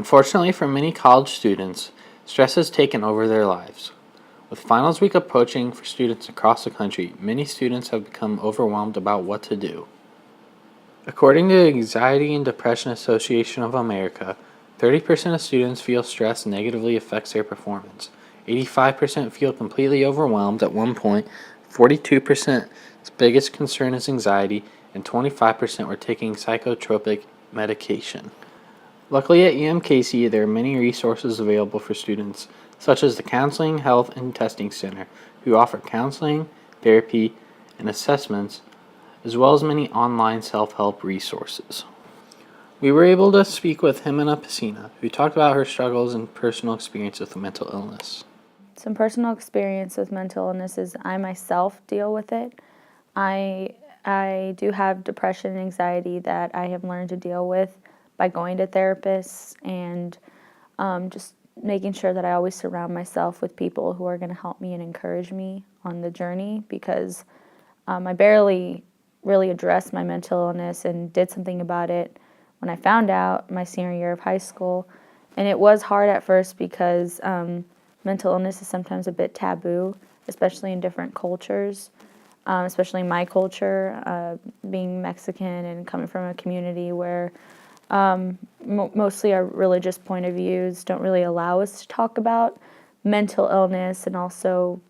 Unfortunately for many college students, stress has taken over their lives. With finals week approaching for students across the country, many students have become overwhelmed about what to do. According to the Anxiety and Depression Association of America, 30% of students feel stress negatively affects their performance. 85% feel completely overwhelmed at one point, 42%'s biggest concern is anxiety, and 25% were taking psychotropic medication. Luckily at UMKC, there are many resources available for students, such as the Counseling, Health, and Testing Center, who offer counseling, therapy, and assessments, as well as many online self-help resources. We were able to speak with Jimena Piscina, who talked about her struggles and personal experience with mental illness. Some personal experience with mental illness is I myself deal with it. I do have depression and anxiety that I have learned to deal with by going to therapists and just making sure that I always surround myself with people who are going to help me and encourage me on the journey, because I barely really addressed my mental illness and did something about it when I found out my senior year of high school. And it was hard at first because mental illness is sometimes a bit taboo, especially in different cultures, especially my culture, being Mexican and coming from a community where mostly our religious point of views don't really allow us to talk about mental illness and also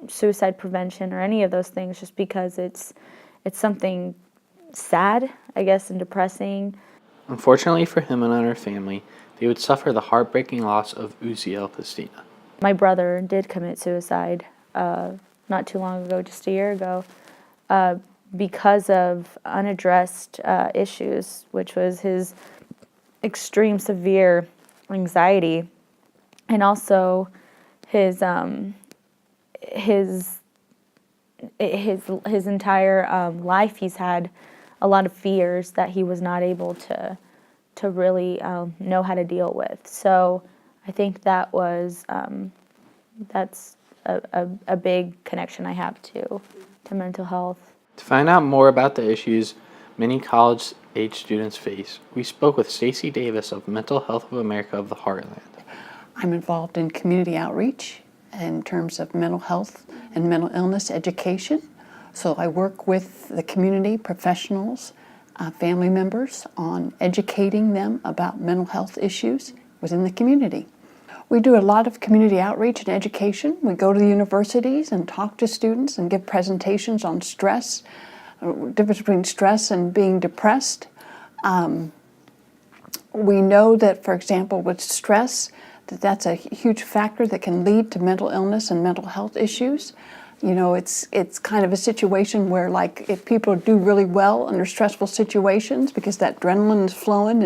suicide prevention or any of those things, just because it's something sad, I guess, and depressing. Unfortunately for him and her family, they would suffer the heartbreaking loss of Uzielito. My brother did commit suicide not too long ago, just a year ago, because of unaddressed issues, which was his extreme severe anxiety, and also his entire life. He's had a lot of fears that he was not able to really know how to deal with. So I think that was that's a big connection I have to mental health. To find out more about the issues many college-age students face, we spoke with Stacy Davis of Mental Health of America of the Heartland. I'm involved in community outreach in terms of mental health and mental illness education. So I work with the community professionals, family members, on educating them about mental health issues within the community. We do a lot of community outreach and education. We go to the universities and talk to students and give presentations on stress, difference between stress and being depressed. We know that, for example, with stress, that's a huge factor that can lead to mental illness and mental health issues. You know, it's kind of a situation where, like, if people do really well under stressful situations because that adrenaline is flowing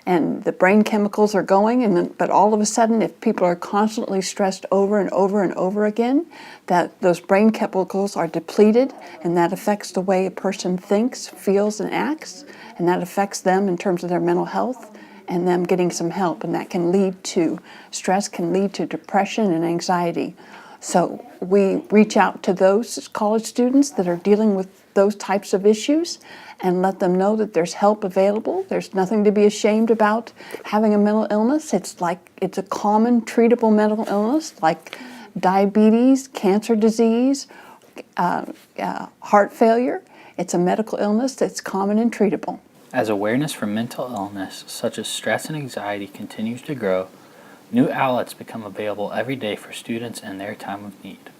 and the brain chemicals are going, but all of a sudden, if people are constantly stressed over and over and over again, that those brain chemicals are depleted, and that affects the way a person thinks, feels, and acts, and that affects them in terms of their mental health and them getting some help, and that can lead to stress, can lead to depression and anxiety. So we reach out to those college students that are dealing with those types of issues and let them know that there's help available. There's nothing to be ashamed about having a mental illness. It's a common treatable mental illness like diabetes, cancer disease, heart failure. It's a medical illness that's common and treatable. As awareness for mental illness, such as stress and anxiety, continues to grow, new outlets become available every day for students in their time of need.